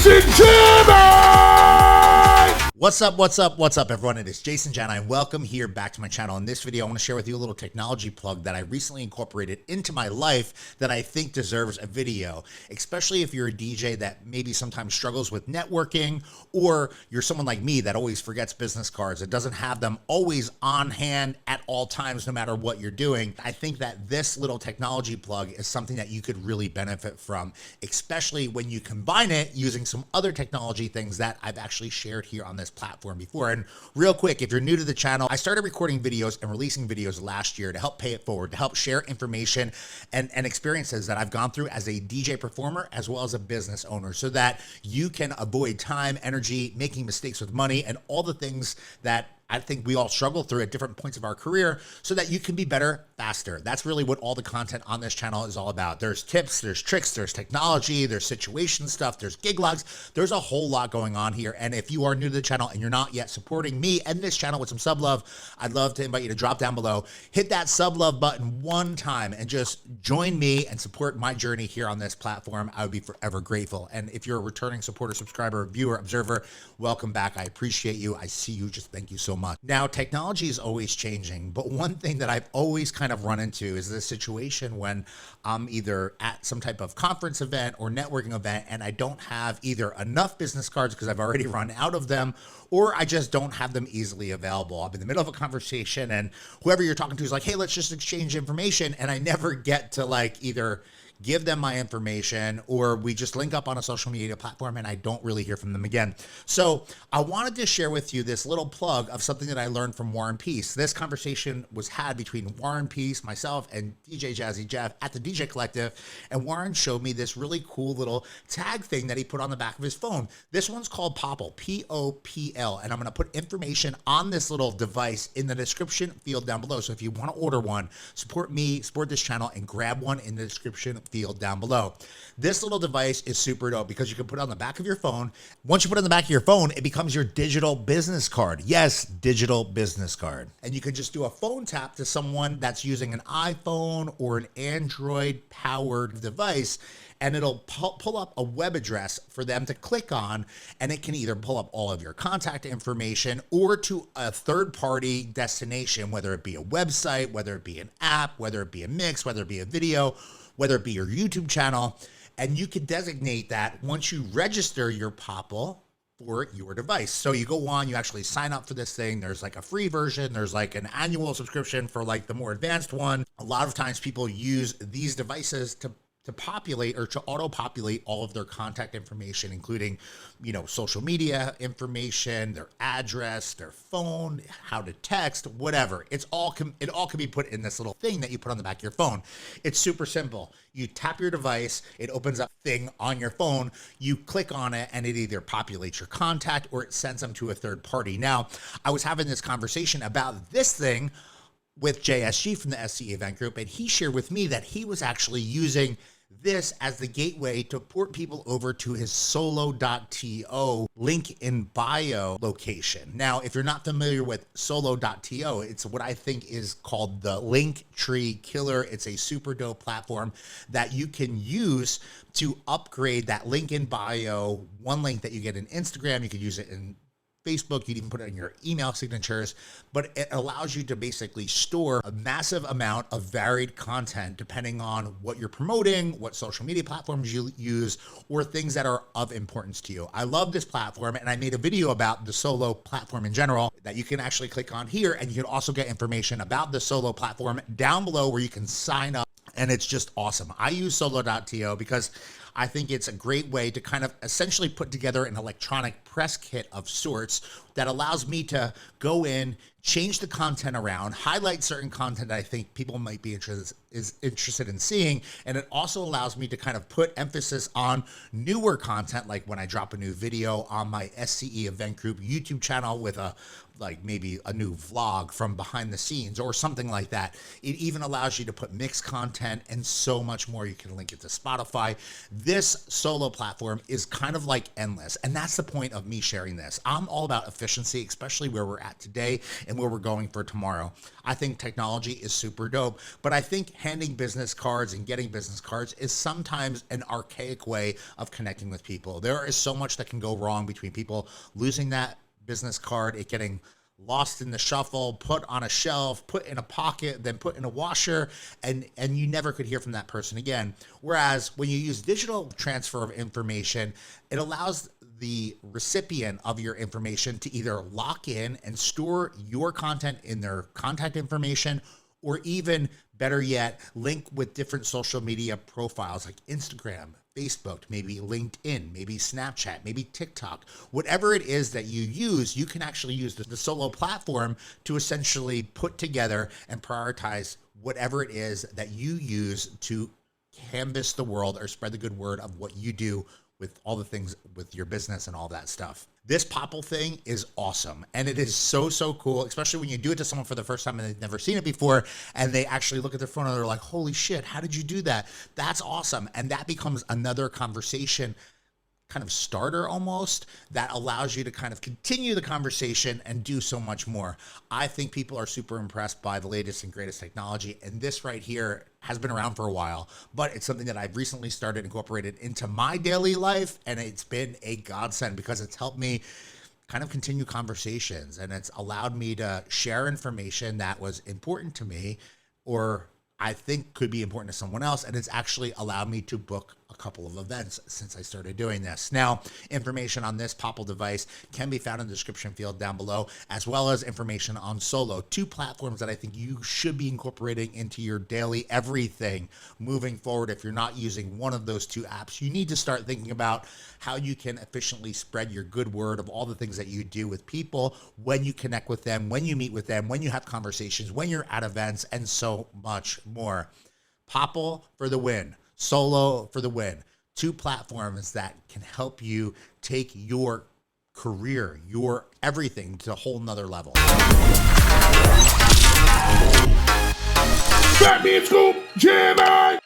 Jason Janai! What's up, everyone? It is Jason Janai, and welcome here back to my channel. In this video, I want to share with you a little technology plug that I recently incorporated into my life that I think deserves a video, especially if you're a DJ that maybe sometimes struggles with networking, or you're someone like me that always forgets business cards, that doesn't have them always on hand at all times, no matter what you're doing. I think that this little technology plug is something that you could really benefit from, especially when you combine it using some other technology things that I've actually shared here on this platform before. And real quick, if you're new to the channel, I started recording videos and releasing videos last year to help pay it forward, to help share information and experiences that I've gone through as a DJ performer as well as a business owner, so that you can avoid time, energy, making mistakes with money, and all the things that I think we all struggle through at different points of our career, so that you can be better faster. That's really what all the content on this channel is all about. There's tips, there's tricks, there's technology, there's situation stuff, there's gig logs. There's a whole lot going on here. And if you are new to the channel and you're not yet supporting me and this channel with some sub love, I'd love to invite you to drop down below, hit that sub love button one time, and just join me and support my journey here on this platform. I would be forever grateful. And if you're a returning supporter, subscriber, viewer, observer, welcome back. I appreciate you. I see you. Just thank you so much. Now, technology is always changing, but one thing that I've always kind of run into is this situation when I'm either at some type of conference event or networking event and I don't have either enough business cards because I've already run out of them, or I just don't have them easily available. I'm in the middle of a conversation and whoever you're talking to is like, hey, let's just exchange information. And I never get to like either give them my information, or we just link up on a social media platform and I don't really hear from them again. So I wanted to share with you this little plug of something that I learned from War and Peace. This conversation was had between War and Peace, myself, and DJ Jazzy Jeff at the DJ Collective. And Warren showed me this really cool little tag thing that he put on the back of his phone. This one's called Popl, P-O-P-L. And I'm gonna put information on this little device in the description field down below. So if you wanna order one, support me, support this channel, and grab one in the description field down below. This little device is super dope because you can put it on the back of your phone. Once you put it on the back of your phone, it becomes your digital business card. Yes, digital business card. And you can just do a phone tap to someone that's using an iPhone or an Android powered device, and it'll pull up a web address for them to click on, and it can either pull up all of your contact information or to a third-party destination, whether it be a website, whether it be an app, whether it be a mix, whether it be a video, whether it be your YouTube channel. And you can designate that once you register your Popl for your device. So you go on, you actually sign up for this thing. There's like a free version. There's like an annual subscription for like the more advanced one. A lot of times people use these devices to populate or to auto-populate all of their contact information, including, you know, social media information, their address, their phone, how to text, whatever. It all can be put in this little thing that you put on the back of your phone. It's super simple. You tap your device, it opens up a thing on your phone, you click on it, and it either populates your contact or it sends them to a third party. Now, I was having this conversation about this thing with JSG from the SCE Event Group, and he shared with me that he was actually using this as the gateway to port people over to his solo.to link in bio location. Now, if you're not familiar with solo.to, it's what I think is called the Linktree killer. It's a super dope platform that you can use to upgrade that link in bio. One link that you get in Instagram, you could use it in Facebook, you'd even put it in your email signatures, but it allows you to basically store a massive amount of varied content depending on what you're promoting, what social media platforms you use, or things that are of importance to you. I love this platform, and I made a video about the Solo platform in general that you can actually click on here, and you can also get information about the Solo platform down below where you can sign up, and it's just awesome. I use solo.to because I think it's a great way to kind of essentially put together an electronic press kit of sorts that allows me to go in, change the content around, highlight certain content that I think people might be interested in seeing. And it also allows me to kind of put emphasis on newer content, like when I drop a new video on my SCE Event Group YouTube channel with a like maybe a new vlog from behind the scenes or something like that. It even allows you to put mixed content and so much more. You can link it to Spotify. This Solo platform is kind of like endless. And that's the point of me sharing this. I'm all about efficiency, especially where we're at today and where we're going for tomorrow. I think technology is super dope, but I think handing business cards and getting business cards is sometimes an archaic way of connecting with people. There is so much that can go wrong between people losing that business card, it getting lost in the shuffle, put on a shelf, put in a pocket, then put in a washer, and you never could hear from that person again. Whereas when you use digital transfer of information, it allows the recipient of your information to either lock in and store your content in their contact information, or even better yet, link with different social media profiles like Instagram, Facebook, maybe LinkedIn, maybe Snapchat, maybe TikTok. Whatever it is that you use, you can actually use the Solo platform to essentially put together and prioritize whatever it is that you use to canvas the world or spread the good word of what you do with all the things with your business and all that stuff. This Popl thing is awesome. And it is so, so cool, especially when you do it to someone for the first time and they've never seen it before, and they actually look at their phone and they're like, holy shit, how did you do that? That's awesome. And that becomes another conversation kind of starter almost that allows you to kind of continue the conversation and do so much more. I think people are super impressed by the latest and greatest technology, and this right here has been around for a while, but it's something that I've recently started incorporated into my daily life, and it's been a godsend because it's helped me kind of continue conversations, and it's allowed me to share information that was important to me or I think could be important to someone else, and it's actually allowed me to book a couple of events since I started doing this. Now, information on this Popl device can be found in the description field down below, as well as information on Solo, two platforms that I think you should be incorporating into your daily everything moving forward. If you're not using one of those two apps, you need to start thinking about how you can efficiently spread your good word of all the things that you do with people when you connect with them, when you meet with them, when you have conversations, when you're at events, and so much more. Popl for the win. Solo for the win. Two platforms that can help you take your career, your everything to a whole nother level. Batman Scoop, Jimmy!